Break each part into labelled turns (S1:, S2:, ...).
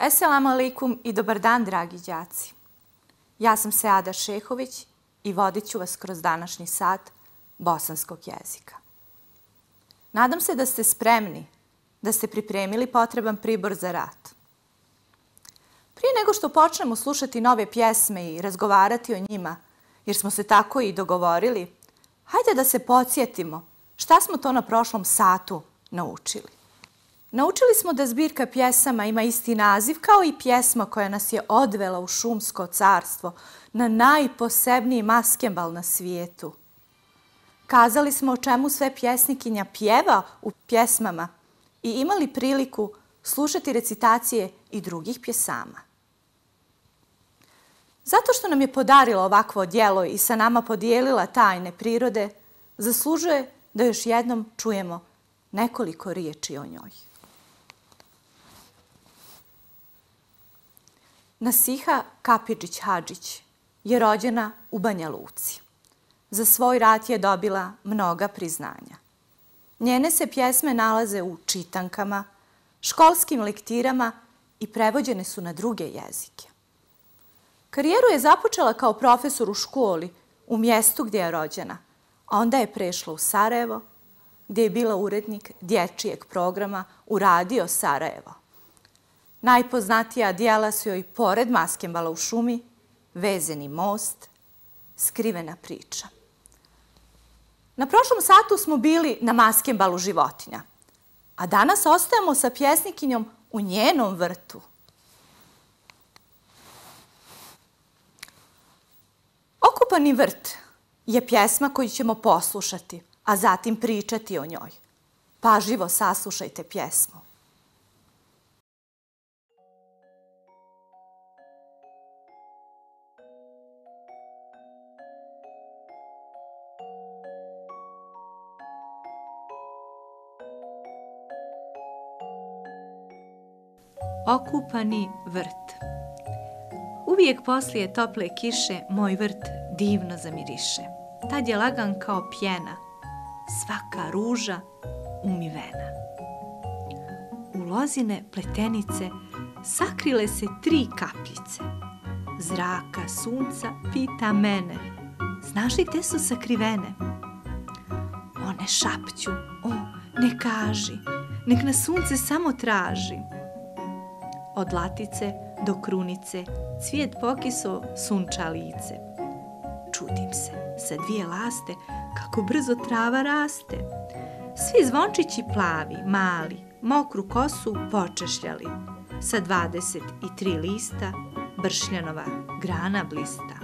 S1: Esselamu alaikum i dobar dan, dragi đaci. Ja sam Seada Šehović i vodit ću vas kroz današnji sat bosanskog jezika. Nadam se da ste spremni, da ste pripremili potreban pribor za rad. Prije nego što počnemo slušati nove pjesme i razgovarati o njima, jer smo se tako i dogovorili, hajde da se podsjetimo šta smo to na prošlom satu naučili. Naučili smo da zbirka pjesama ima isti naziv kao i pjesma koja nas je odvela u šumsko carstvo, na najposebniji maskembal na svijetu. Kazali smo o čemu sve pjesnikinja pjeva u pjesmama i imali priliku slušati recitacije i drugih pjesama. Zato što nam je podarila ovakvo djelo i sa nama podijelila tajne prirode, zaslužuje da još jednom čujemo nekoliko riječi o njoj. Nasiha Kapidžić-Hadžić je rođena u Banja Luci. Za svoj rad je dobila mnoga priznanja. Njene se pjesme nalaze u čitankama, školskim lektirama i prevođene su na druge jezike. Karijeru je započela kao profesor u školi u mjestu gdje je rođena, a onda je prešla u Sarajevo, gdje je bila urednik dječjeg programa u Radio Sarajevo. Najpoznatija djela su joj pored Maskembala u šumi, Vezeni most, Skrivena priča. Na prošlom satu smo bili na Maskembalu životinja, a danas ostajemo sa pjesnikinjom u njenom vrtu. Okupani vrt je pjesma koju ćemo poslušati, a zatim pričati o njoj. Pažljivo saslušajte pjesmu.
S2: Okupani vrt. Uvijek poslije tople kiše moj vrt divno zamiriše. Tad je lagan kao pjena, svaka ruža umivena. U lozine pletenice sakrile se 3 kapljice. Zraka, sunca pita mene, znaš li gde su sakrivene? One šapću, o, ne kaži, nek nas sunce samo traži. Od latice do krunice cvijet pokiso sunča lice. Čudim se sa 2 laste kako brzo trava raste. Svi zvončići plavi, mali, mokru kosu počešljali. Sa 23 lista bršljanova grana blista.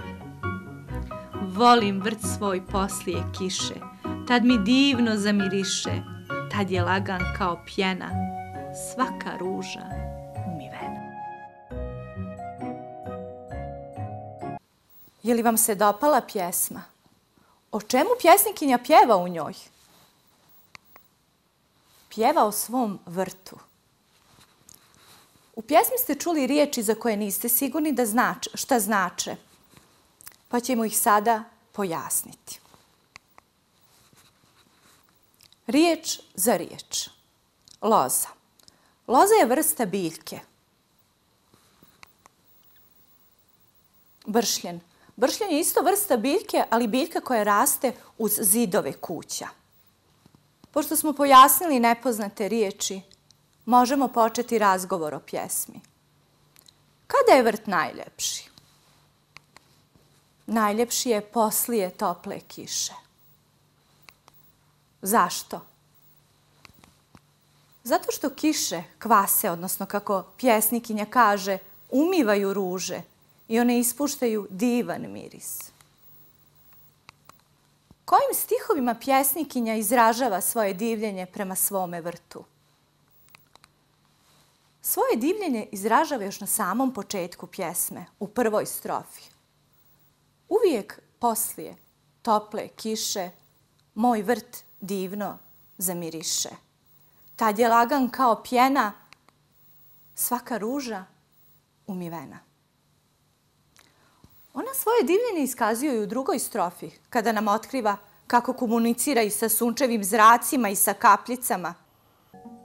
S2: Volim vrt svoj poslije kiše, tad mi divno zamiriše, tad je lagan kao pjena, svaka ruža umivena.
S1: Je li vam se dopala pjesma? O čemu pjesnikinja pjeva u njoj? Pjeva o svom vrtu. U pjesmi ste čuli riječi za koje niste sigurni da šta znače, pa ćemo ih sada pojasniti. Riječ za riječ. Loza. Loza je vrsta biljke. Bršljen. Bršljen je isto vrsta biljke, ali biljka koja raste uz zidove kuća. Pošto smo pojasnili nepoznate riječi, možemo početi razgovor o pjesmi. Kada je vrt najljepši? Najljepši je poslije tople kiše. Zašto? Zato što kiše kvase, odnosno kako pjesnikinja kaže, umivaju ruže i one ispuštaju divan miris. Kojim stihovima pjesnikinja izražava svoje divljenje prema svome vrtu? Svoje divljenje izražava još na samom početku pjesme, u prvoj strofi. Uvijek poslije tople kiše moj vrt divno zamiriše. Tad je lagan kao pjena, svaka ruža umivena. Ona svoje divljenje iskazuje i u drugoj strofi, kada nam otkriva kako komunicira i sa sunčevim zracima i sa kapljicama.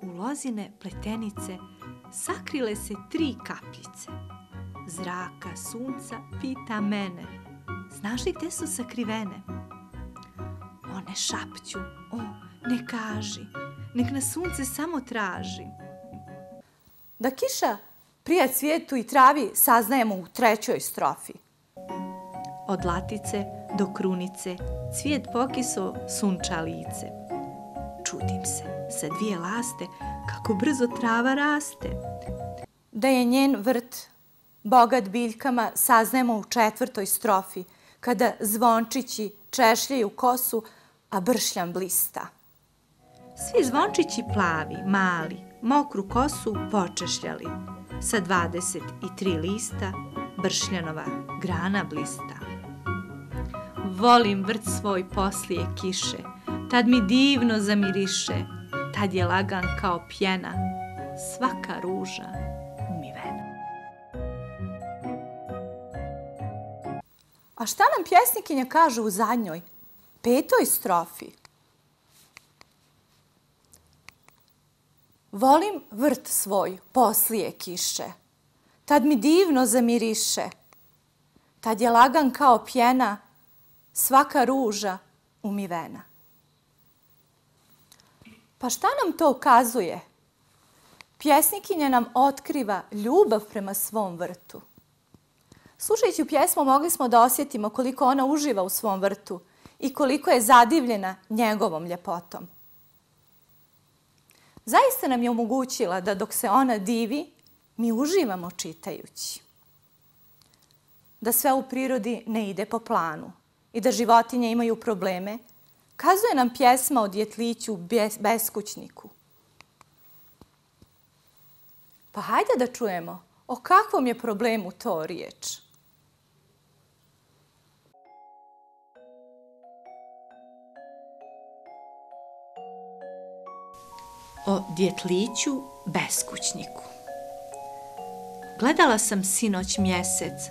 S2: U lozine pletenice sakrile se 3 kapljice. Zraka, sunca, pita mene. Znaš li gde su sakrivene? One šapću, o, ne kaži, nek na sunce samo traži.
S1: Da kiša prija cvijetu i travi saznajemo u 3. strofi.
S2: Od latice do krunice cvijet pokiso sunča lice. Čudim se sa 2 laste kako brzo trava raste.
S1: Da je njen vrt bogat biljkama saznajemo u 4. strofi, kada zvončići češljaju kosu, a bršljan blista.
S2: Svi zvončići plavi, mali, mokru kosu počešljali. Sa 23 lista bršljanova grana blista. Volim vrt svoj poslije kiše, tad mi divno zamiriše, tad je lagan kao pjena, svaka ruža umivena.
S1: A šta nam pjesnikinja kaže u zadnjoj, 5. strofi? Volim vrt svoj poslije kiše, tad mi divno zamiriše, tad je lagan kao pjena, svaka ruža umivena. Pa šta nam to ukazuje? Pjesnikinja nam otkriva ljubav prema svom vrtu. Slušajući pjesmu mogli smo da osjetimo koliko ona uživa u svom vrtu i koliko je zadivljena njegovom ljepotom. Zaista nam je omogućila da dok se ona divi, mi uživamo čitajući. Da sve u prirodi ne ide po planu i da životinje imaju probleme, kazuje nam pjesma o djetliću beskućniku. Pa hajde da čujemo o kakvom je problemu to riječ.
S2: O djetliću beskućniku. Gledala sam sinoć mjesec,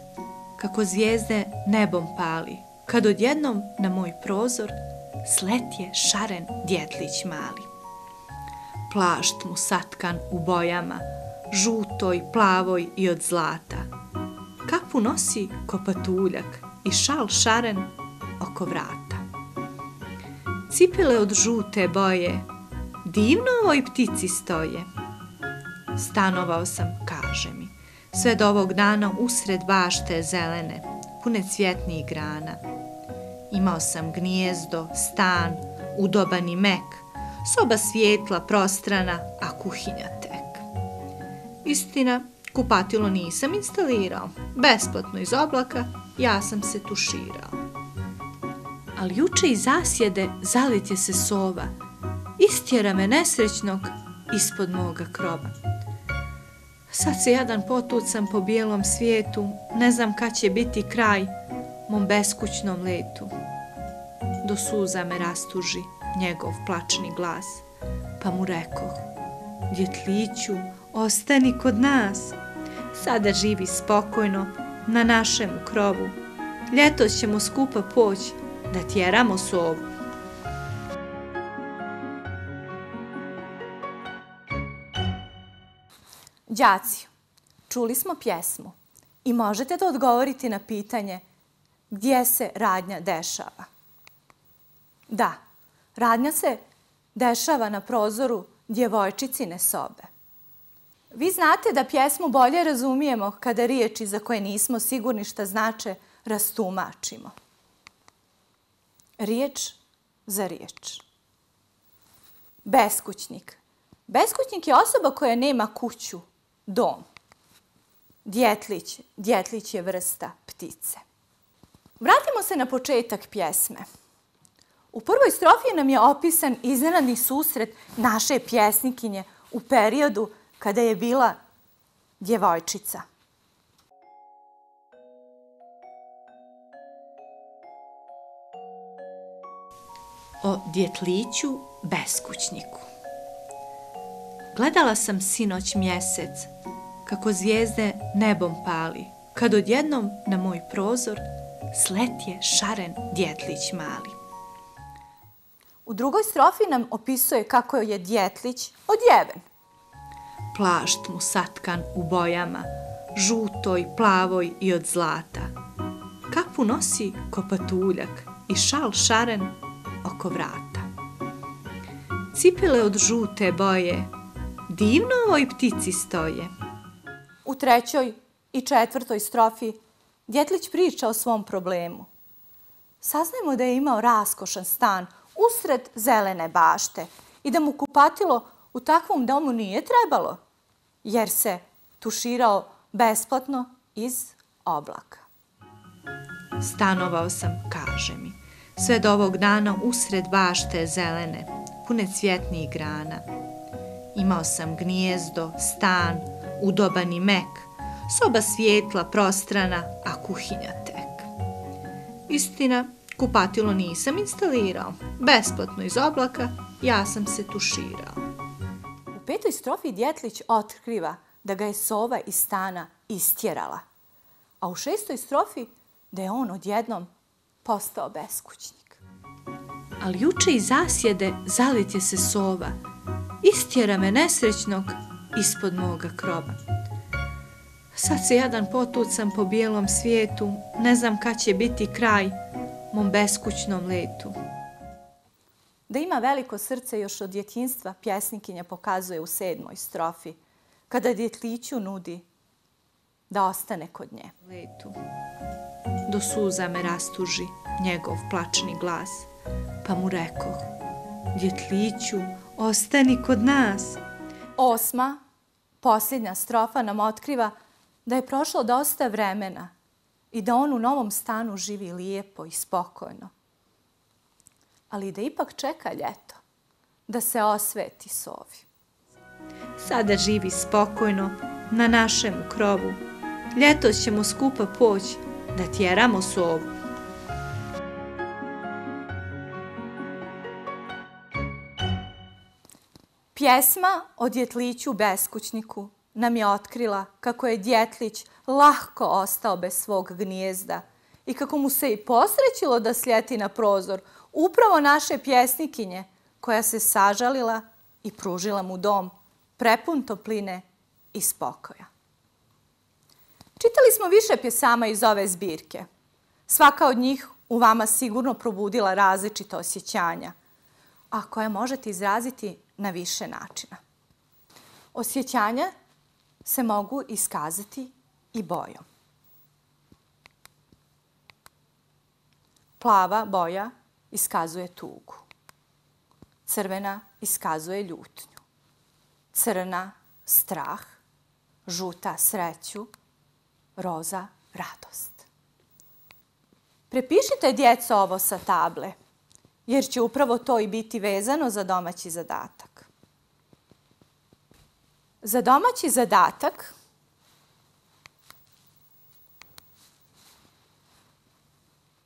S2: kako zvijezde nebom pali, kad odjednom na moj prozor sletje šaren djetlić mali. Plašt mu satkan u bojama, žutoj, plavoj i od zlata. Kapu nosi ko patuljak i šal šaren oko vrata. Cipele od žute boje, divno ovoj ptici stoje. Stanovao sam, kaže mi, sve do ovog dana usred bašte zelene, pune cvjetnih grana. Imao sam gnijezdo, stan, udoban i mek, soba svijetla, prostrana, a kuhinja tek. Istina, kupatilo nisam instalirao, besplatno iz oblaka, ja sam se tuširao. Ali juče iz zasjede zalitje se sova, istjera me nesrećnog ispod moga krova. Sad se jadan potucam po bijelom svijetu, ne znam kad će biti kraj mom beskućnom letu. Do suza me rastuži njegov plačni glas, pa mu rekoh, djetliću, ostani kod nas. Sada živi spokojno na našem krovu. Ljetos ćemo skupa poći da tjeramo sovu.
S1: Đaci, čuli smo pjesmu i možete da odgovorite na pitanje gdje se radnja dešava. Da, radnja se dešava na prozoru djevojčicine sobe. Vi znate da pjesmu bolje razumijemo kada riječi za koje nismo sigurni šta znače rastumačimo. Riječ za riječ. Beskućnik. Beskućnik je osoba koja nema kuću, dom. Djetlić. Djetlić je vrsta ptice. Vratimo se na početak pjesme. U prvoj strofi nam je opisan iznenadni susret naše pjesnikinje u periodu kada je bila djevojčica.
S2: O djetliću beskućniku. Gledala sam sinoć mjesec, kako zvijezde nebom pali, kad odjednom na moj prozor sletje šaren djetlić mali.
S1: U drugoj strofi nam opisuje kako je djetlić odjeven.
S2: plašt mu satkan u bojama, žutoj, plavoj i od zlata. Kapu nosi ko patuljak i šal šaren oko vrata. Cipele od žute boje, divno ovoj ptici stoje.
S1: U 3. i 4. strofi Djetlić priča o svom problemu. Saznajemo da je imao raskošan stan usred zelene bašte i da mu kupatilo u takvom domu nije trebalo, jer se tuširao besplatno iz oblaka.
S2: Stanovao sam, kaže mi, sve do ovog dana usred bašte zelene, pune cvjetnih grana. Imao sam gnijezdo, stan, udoban i mek, soba svijetla, prostrana, a kuhinja tek. Istina, kupatilo nisam instalirao. Besplatno iz oblaka, ja sam se tuširao.
S1: U 5. strofi Djetlić otkriva da ga je sova iz stana istjerala, a u 6. strofi da je on odjednom postao beskućnik.
S2: Ali juče iz zasjede zalit je se sova, istjera me nesrećnog ispod moga krova. Sad se jadan potucam po bijelom svijetu, ne znam kad će biti kraj mom beskućnom letu.
S1: Da ima veliko srce još od djetinjstva, pjesnikinja pokazuje u 7. strofi, kada Djetliću nudi da ostane kod nje.
S2: Letu. Do suza me rastuži njegov plačni glas, pa mu rekoh, Djetliću, ostani kod nas.
S1: 8. posljednja strofa nam otkriva da je prošlo dosta vremena i da on u novom stanu živi lijepo i spokojno. Ali da ipak čeka ljeto, da se osveti sovi.
S2: Sada živi spokojno na našem krovu. Ljeto ćemo skupa poći da tjeramo sovu.
S1: Pjesma o Djetliću beskućniku nam je otkrila kako je Djetlić lahko ostao bez svog gnijezda i kako mu se i posrećilo da sljeti na prozor upravo naše pjesnikinje koja se sažalila i pružila mu dom prepun topline i spokoja. Čitali smo više pjesama iz ove zbirke. Svaka od njih u vama sigurno probudila različita osjećanja, a koje možete izraziti na više načina. Osjećanja se mogu iskazati i bojom. Plava boja iskazuje tugu. Crvena iskazuje ljutnju. Crna strah, žuta sreću, roza radost. Prepišite, djeco, ovo sa table, jer će upravo to i biti vezano za domaći zadatak. Za domaći zadatak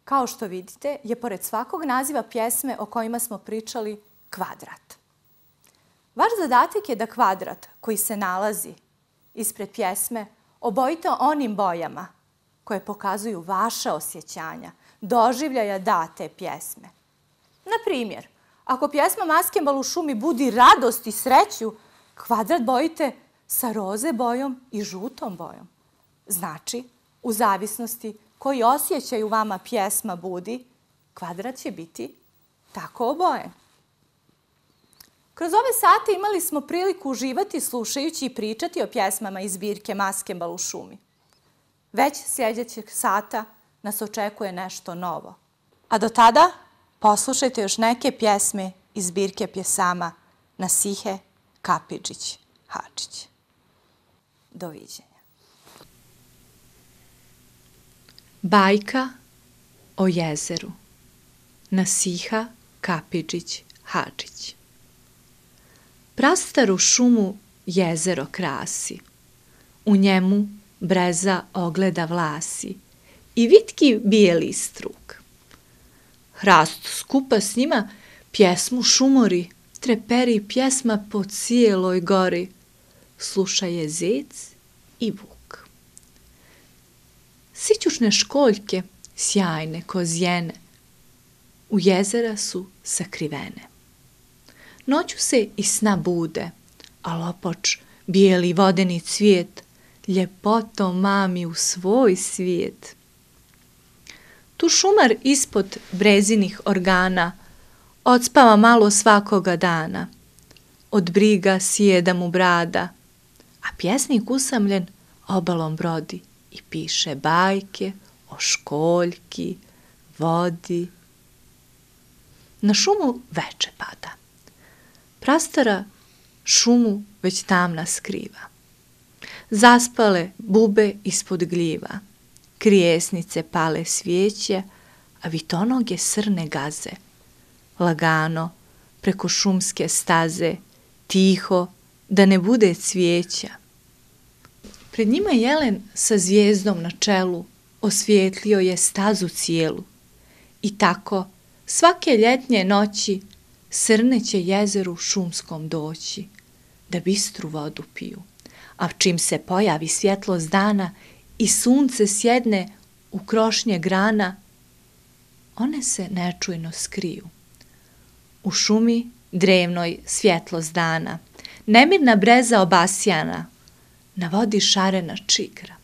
S1: kao što vidite, je pored svakog naziva pjesme o kojima smo pričali kvadrat. Vaš zadatak je da kvadrat koji se nalazi ispred pjesme obojite onim bojama koje pokazuju vaša osjećanja, doživljaja date pjesme. Na primjer, ako pjesma Maskembal u šumi budi radost i sreću, kvadrat bojite sa roze bojom i žutom bojom. Znači, u zavisnosti koji osjećaj u vama pjesma budi, kvadrat će biti tako obojen. Kroz ove sate imali smo priliku uživati slušajući i pričati o pjesmama iz zbirke Maskembal u šumi. Već sljedećeg sata nas očekuje nešto novo. A do tada poslušajte još neke pjesme iz zbirke pjesama Nasihe Kapidžić-Hadžić. Doviđenja.
S2: Bajka o jezeru. Nasiha Kapidžić-Hadžić. Prastaru šumu jezero krasi. U njemu breza ogleda vlasi i vitki bijeli struk. Hrast skupa s njima pjesmu šumori, treperi pjesma po cijeloj gori. Sluša je zec i vuk. Sićušne školjke, sjajne ko zjene, u jezera su sakrivene. Noću se iz sna bude, a lopoč bijeli vodeni cvijet, ljepotom mami u svoj svijet. Tu šumar ispod brezinih organa odspava malo svakoga dana, od briga sjeda mu brada, a pjesnik usamljen obalom brodi i piše bajke o školjki, vodi. Na šumu veče pada. Prastara šumu već tamna skriva. Zaspale bube ispod gljiva, krijesnice pale svijeće, a vitonoge srne gaze. Lagano, preko šumske staze, tiho, da ne bude cvijeća. Pred njima jelen sa zvijezdom na čelu osvijetlio je stazu cijelu. I tako, svake ljetnje noći srne će jezeru šumskom doći, da bistru vodu piju. A čim se pojavi svjetlost dana i sunce sjedne u krošnje grana, one se nečujno skriju. U šumi drevnoj svjetlost dana, nemirna breza obasjana, na vodi šarena čigra.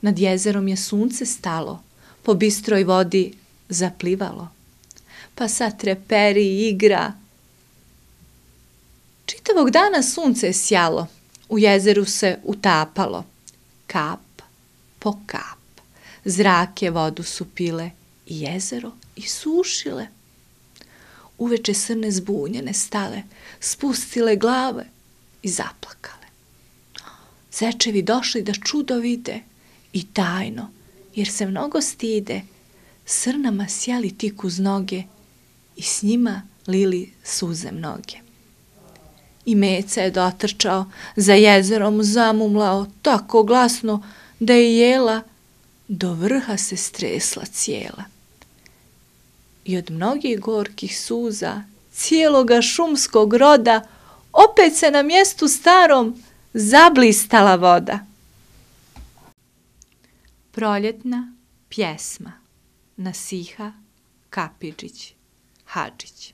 S2: Nad jezerom je sunce stalo, po bistroj vodi zaplivalo, pa sad treperi i igra. Čitavog dana sunce je sjalo, u jezeru se utapalo, kap po kap, zrake vodu su pile i jezero isušile. Uveče srne zbunjene stale, spustile glave i zaplakale. Zečevi došli da čudo vide i tajno, jer se mnogo stide, srnama sjeli tik uz noge i s njima lili suze mnoge. I Meca je dotrčao, za jezerom zamumlao tako glasno da je jela, do vrha se stresla cijela. I od mnogih gorkih suza, cijeloga šumskog roda, opet se na mjestu starom zablistala voda. Proljetna pjesma Nasiha Kapidžić Hadžić.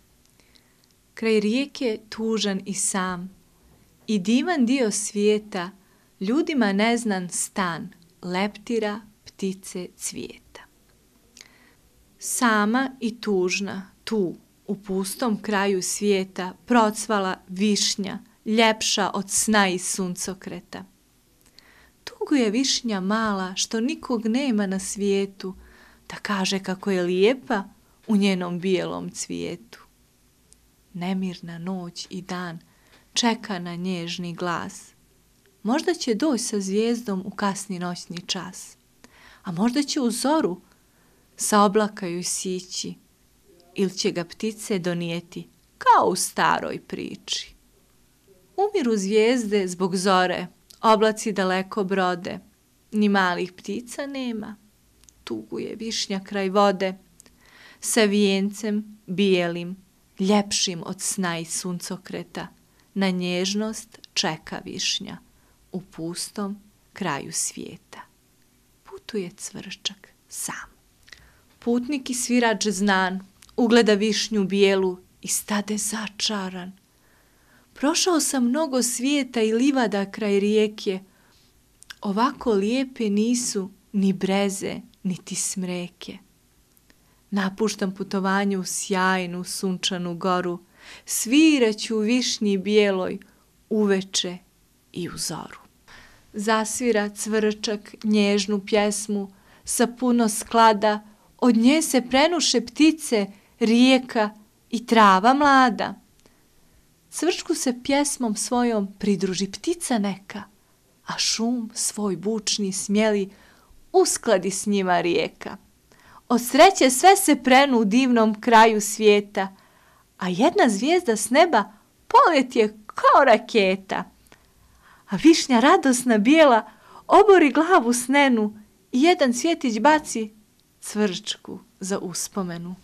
S2: Kraj rijeke tužan i sam, i divan dio svijeta, ljudima neznan stan, leptira ptice cvijeta. Sama i tužna, tu, u pustom kraju svijeta, procvala višnja, ljepša od sna i suncokreta. Tuguje višnja mala, što nikog nema na svijetu, da kaže kako je lijepa u njenom bijelom cvijetu. Nemirna noć i dan čeka na nježni glas. Možda će doći sa zvijezdom u kasni noćni čas, a možda će u zoru sa oblaka joj sići, ili će ga ptice donijeti kao u staroj priči. Umiru zvijezde zbog zore, oblaci daleko brode, ni malih ptica nema, tuguje višnja kraj vode, sa vijencem bijelim, ljepšim od sna i suncokreta, na nježnost čeka višnja u pustom kraju svijeta. Putuje cvrčak sam. Putnik i svirač znan ugleda višnju bijelu i stade začaran. Prošao sam mnogo svijeta i livada kraj rijeke. Ovako lijepe nisu ni breze, niti smreke. Napuštam putovanje u sjajnu sunčanu goru, sviraću u višnji bijeloj uveče i u zoru. Zasvira cvrčak nježnu pjesmu sa puno sklada, od nje se prenuše ptice, rijeka i trava mlada. Cvrčku se pjesmom svojom pridruži ptica neka, a šum svoj bučni smjeli uskladi s njima rijeka. Od sreće sve se prenu u divnom kraju svijeta, a jedna zvijezda s neba polet je kao raketa. A višnja radosna bijela obori glavu snenu i jedan cvjetić baci cvrčku za uspomenu.